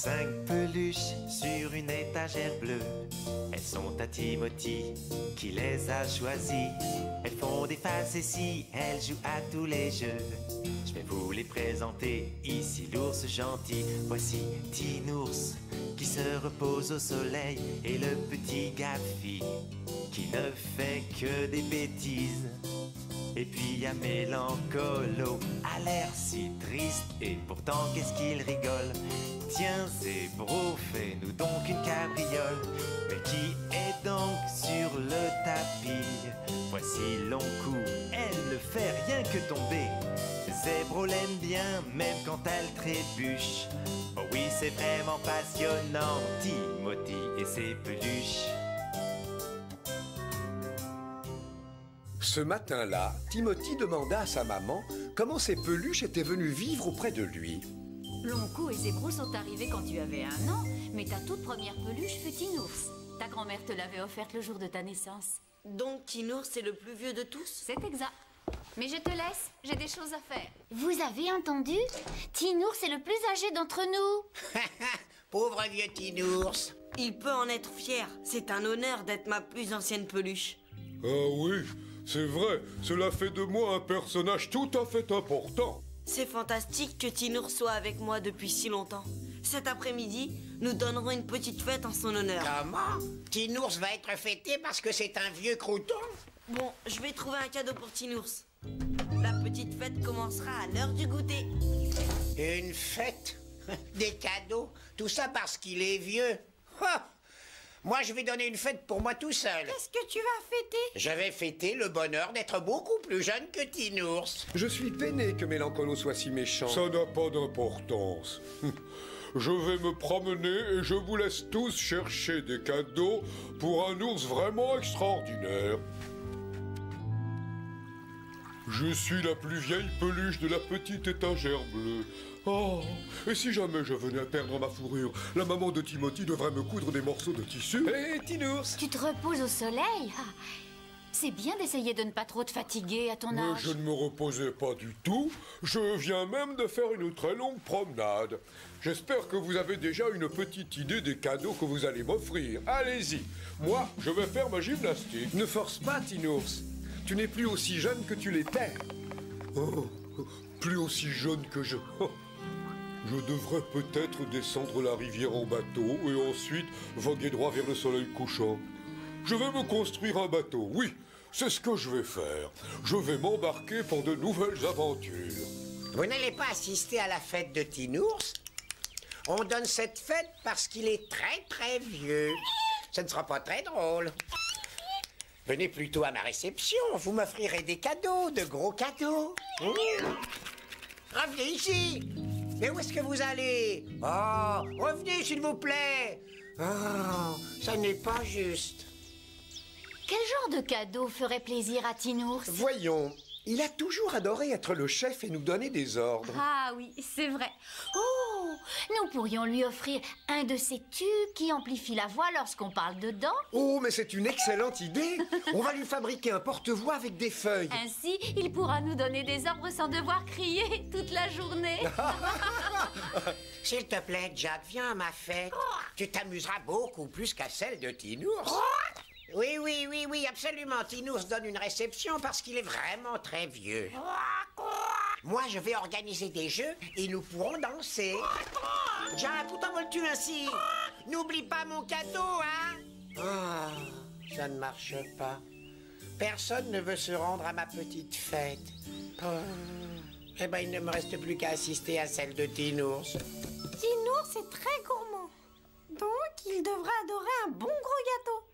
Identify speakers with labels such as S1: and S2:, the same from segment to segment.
S1: 5 peluches sur une étagère bleue. Elles sont à Timothy qui les a choisies. Elles font des facéties, elles jouent à tous les jeux. Je vais vous les présenter, ici l'ours gentil. Voici Tinours qui se repose au soleil et le petit Gaffy qui ne fait que des bêtises. Et puis il y a Mélancolo, a l'air si triste et pourtant qu'est-ce qu'il rigole. Tiens Zébro, fais-nous donc une cabriole. Mais qui est donc sur le tapis? Voici Long-Cou, elle ne fait rien que tomber. Zébro l'aime bien, même quand elle trébuche. Oh oui, c'est vraiment passionnant, Timothy et ses peluches.
S2: Ce matin-là, Timothy demanda à sa maman comment ses peluches étaient venues vivre auprès de lui.
S3: Long-Cou et Zébro sont arrivés quand tu avais 1 an, mais ta toute première peluche fut Tinours. Ta grand-mère te l'avait offerte le jour de ta naissance.
S4: Donc Tinours est le plus vieux de tous?
S3: C'est exact. Mais je te laisse, j'ai des choses à faire.
S5: Vous avez entendu? Tinours est le plus âgé d'entre nous.
S6: Pauvre vieux Tinours.
S4: Il peut en être fier. C'est un honneur d'être ma plus ancienne peluche.
S7: Ah oui, c'est vrai, cela fait de moi un personnage tout à fait important.
S4: C'est fantastique que Tinours soit avec moi depuis si longtemps. Cet après-midi, nous donnerons une petite fête en son honneur.
S6: Comment? Tinours va être fêté parce que c'est un vieux crouton?
S4: Bon, je vais trouver un cadeau pour Tinours. La petite fête commencera à l'heure du goûter.
S6: Une fête? Des cadeaux? Tout ça parce qu'il est vieux? Ha! Moi, je vais donner une fête pour moi tout seul.
S4: Qu'est-ce que tu vas fêter?
S6: Je vais fêter le bonheur d'être beaucoup plus jeune que Tinours.
S2: Je suis peiné que Mélancolo soit si méchant.
S7: Ça n'a pas d'importance. Je vais me promener et je vous laisse tous chercher des cadeaux pour un ours vraiment extraordinaire. Je suis la plus vieille peluche de la petite étagère bleue. Oh, et si jamais je venais à perdre ma fourrure, la maman de Timothy devrait me coudre des morceaux de tissu.
S2: Hé, Tinours!
S5: Tu te reposes au soleil? Ah,
S3: C'est bien d'essayer de ne pas trop te fatiguer à ton
S7: Mais
S3: âge.
S7: je ne me reposais pas du tout. Je viens même de faire une très longue promenade. J'espère que vous avez déjà une petite idée des cadeaux que vous allez m'offrir. Allez-y, moi, je vais faire ma gymnastique.
S2: Ne force pas, Tinours. Tu n'es plus aussi jeune que tu l'étais.
S7: Oh, plus aussi jeune que je... Je devrais peut-être descendre la rivière en bateau et ensuite voguer droit vers le soleil couchant. Je vais me construire un bateau, oui, c'est ce que je vais faire. Je vais m'embarquer pour de nouvelles aventures.
S6: Vous n'allez pas assister à la fête de Tinours? On donne cette fête parce qu'il est très très vieux. Ce ne sera pas très drôle. Venez plutôt à ma réception, vous m'offrirez des cadeaux, de gros cadeaux. Revenez ici. Mais où est-ce que vous allez? Oh, revenez s'il vous plaît. Oh, ça n'est pas juste.
S5: Quel genre de cadeau ferait plaisir à Tinours?
S2: Voyons, il a toujours adoré être le chef et nous donner des ordres.
S3: Ah oui, c'est vrai.
S5: Oh, nous pourrions lui offrir un de ces tubes qui amplifie la voix lorsqu'on parle dedans.
S2: Oh, mais c'est une excellente idée. On va lui fabriquer un porte-voix avec des feuilles.
S3: Ainsi, il pourra nous donner des ordres sans devoir crier toute la journée.
S6: S'il te plaît, Jack, viens à ma fête. Tu t'amuseras beaucoup plus qu'à celle de Tinours. Oui, oui, oui, oui, absolument. Tinours donne une réception parce qu'il est vraiment très vieux. Moi, je vais organiser des jeux et nous pourrons danser. Jack, où t'envoles-tu ainsi? N'oublie pas mon cadeau, hein? Ah, ça ne marche pas. Personne ne veut se rendre à ma petite fête. Oh. Eh ben, il ne me reste plus qu'à assister à celle de Tinours.
S8: Tinours est très gourmand. Donc, il devrait adorer un bon gros gâteau.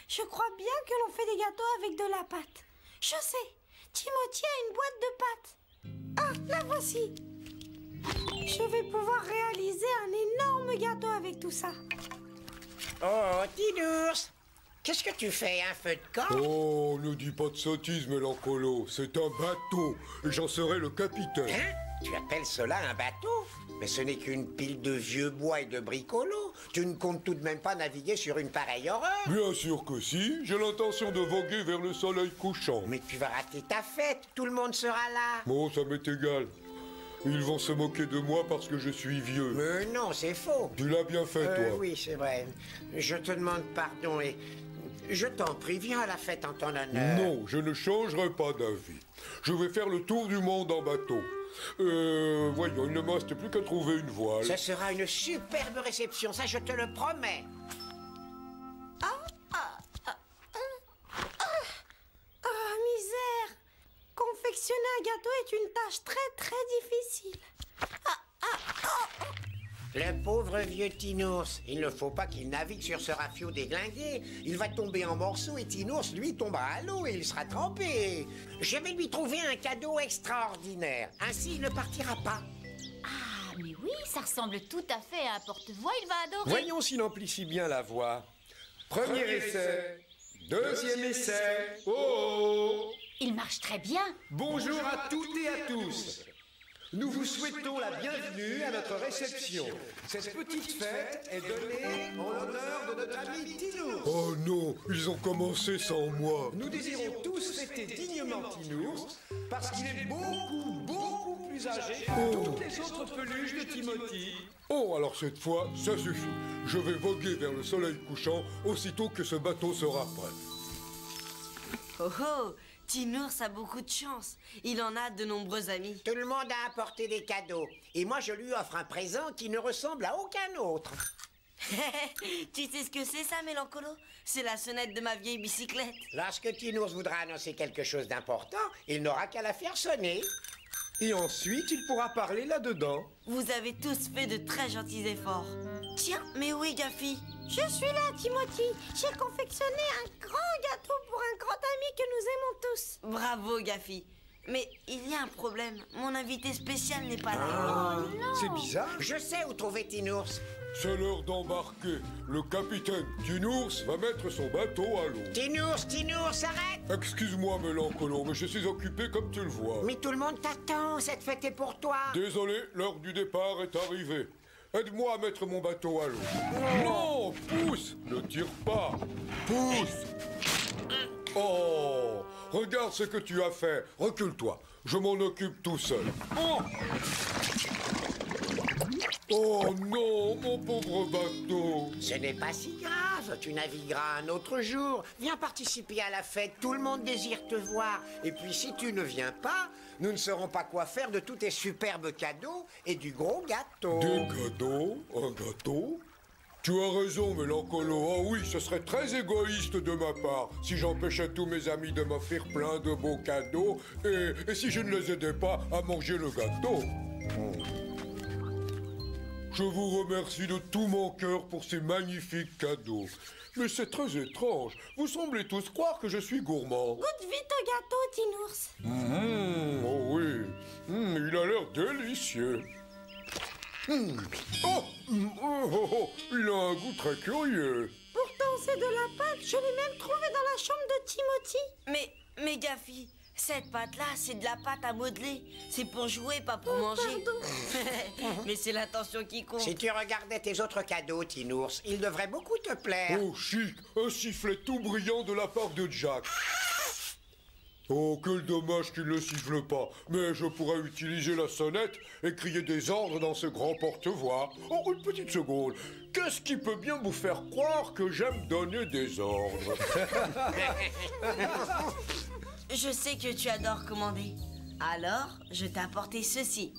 S8: Je crois bien que l'on fait des gâteaux avec de la pâte. Je sais, Timothy a une boîte de pâte. Ah, la voici. Je vais pouvoir réaliser un énorme gâteau avec tout ça.
S6: Oh, Tinours! Qu'est-ce que tu fais, un feu de camp?
S7: Oh, ne dis pas de sottises, Mélancolo. C'est un bateau et j'en serai le capitaine.
S6: Hein? Tu appelles cela un bateau? Mais ce n'est qu'une pile de vieux bois et de bricolos. Tu ne comptes tout de même pas naviguer sur une pareille horreur.
S7: Bien sûr que si. J'ai l'intention de voguer vers le soleil couchant.
S6: Mais tu vas rater ta fête. Tout le monde sera là.
S7: Bon, ça m'est égal. Ils vont se moquer de moi parce que je suis vieux.
S6: Mais non, c'est faux.
S7: Tu l'as bien fait, toi.
S6: Oui, c'est vrai. Je te demande pardon et je t'en prie, viens à la fête en ton honneur.
S7: Non, je ne changerai pas d'avis. Je vais faire le tour du monde en bateau. Voyons, il ne me reste plus qu'à trouver une voile.
S6: Ce sera une superbe réception, ça je te le promets.
S8: Ah, misère! Confectionner un gâteau est une tâche très difficile.
S6: Le pauvre vieux Tinours, il ne faut pas qu'il navigue sur ce rafio déglingué. Il va tomber en morceaux et Tinours, lui, tombera à l'eau et il sera trempé. Je vais lui trouver un cadeau extraordinaire. Ainsi, il ne partira pas.
S3: Ah, mais oui, ça ressemble tout à fait à un porte-voix, il va adorer.
S2: Voyons s'il amplifie bien la voix. Premier essai, deuxième essai. Oh!
S3: Il marche très bien.
S2: Bonjour à toutes et à tous. Nous vous souhaitons la bienvenue à notre réception. Cette petite fête est donnée en l'honneur de notre ami Tinours.
S7: Oh non, ils ont commencé sans moi.
S2: Nous désirons tous fêter dignement Tinours parce qu'il est beaucoup plus âgé que toutes les autres peluches de Timothy.
S7: Oh, alors cette fois, ça suffit. Je vais voguer vers le soleil couchant aussitôt que ce bateau sera prêt.
S4: Oh oh, Tinours a beaucoup de chance. Il en a de nombreux amis.
S6: Tout le monde a apporté des cadeaux. Et moi, je lui offre un présent qui ne ressemble à aucun autre.
S4: Tu sais ce que c'est ça, Mélancolo? C'est la sonnette de ma vieille bicyclette.
S6: Lorsque Tinours voudra annoncer quelque chose d'important, il n'aura qu'à la faire sonner.
S2: Et ensuite, il pourra parler là-dedans.
S4: Vous avez tous fait de très gentils efforts. Tiens, mais où est Gaffy?
S8: Je suis là, Timothy. J'ai confectionné un grand gâteau pour un grand ami que nous aimons tous.
S4: Bravo, Gaffy. Mais il y a un problème. Mon invité spécial n'est pas là.
S2: Ah, c'est bizarre.
S6: Je sais où trouver Tinours.
S7: C'est l'heure d'embarquer. Le capitaine Tinours va mettre son bateau à l'eau.
S6: Tinours, arrête!
S7: Excuse-moi, Mélancolo, mais je suis occupé comme tu le vois.
S6: Mais tout le monde t'attend, cette fête est pour toi.
S7: Désolé, l'heure du départ est arrivée. Aide-moi à mettre mon bateau à l'eau. Non, pousse, ne tire pas. Pousse. Oh, regarde ce que tu as fait. Recule-toi, je m'en occupe tout seul. Oh non, mon pauvre bateau.
S6: Ce n'est pas si grave, tu navigueras un autre jour. Viens participer à la fête, tout le monde désire te voir. Et puis si tu ne viens pas, nous ne saurons pas quoi faire de tous tes superbes cadeaux et du gros gâteau.
S7: Des cadeaux? Un gâteau? Tu as raison, Mélancolo. Oh oui, ce serait très égoïste de ma part si j'empêchais tous mes amis de m'offrir plein de beaux cadeaux et si je ne les aidais pas à manger le gâteau. Je vous remercie de tout mon cœur pour ces magnifiques cadeaux. Mais c'est très étrange. Vous semblez tous croire que je suis gourmand.
S8: Goûte vite au gâteau, Tinours.
S7: Oh oui. Il a l'air délicieux. Oh, il a un goût très curieux.
S8: Pourtant, c'est de la pâte. Je l'ai même trouvé dans la chambre de Timothy.
S4: Mais Gaffy, cette pâte-là, c'est de la pâte à modeler. C'est pour jouer, pas pour manger. Mais c'est l'intention qui compte.
S6: Si tu regardais tes autres cadeaux, Tinours, ils devraient beaucoup te plaire.
S7: Oh, chic, un sifflet tout brillant de la part de Jack. Oh, quel dommage qu'il ne siffle pas. Mais je pourrais utiliser la sonnette et crier des ordres dans ce grand porte-voix. Oh, une petite seconde. Qu'est-ce qui peut bien vous faire croire que j'aime donner des ordres?
S4: Je sais que tu adores commander. Alors, je t'ai apporté ceci.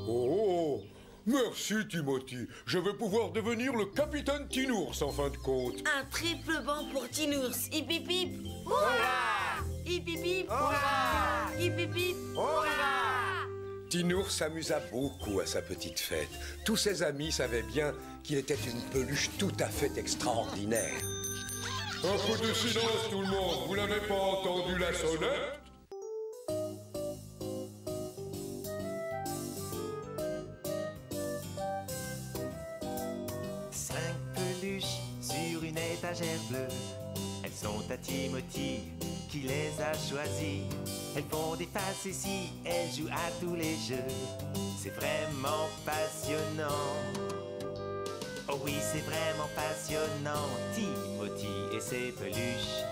S7: Oh, merci Timothy. Je vais pouvoir devenir le capitaine Tinours en fin de compte.
S4: Un triple banc pour Tinours. Hip hip hip. Hurrah! Hip hip hip. Hurrah! Hip hip hip. Hurrah!
S2: Tinours s'amusa beaucoup à sa petite fête. Tous ses amis savaient bien qu'il était une peluche tout à fait extraordinaire.
S7: Un peu de silence tout le monde. Vous n'avez pas entendu la sonnette?
S1: Cinq peluches sur une étagère bleue. Elles sont à Timothy qui les a choisies. Elles font des faces et si elles jouent à tous les jeux. C'est vraiment passionnant. Oh oui, c'est vraiment passionnant. Timothy et ses peluches.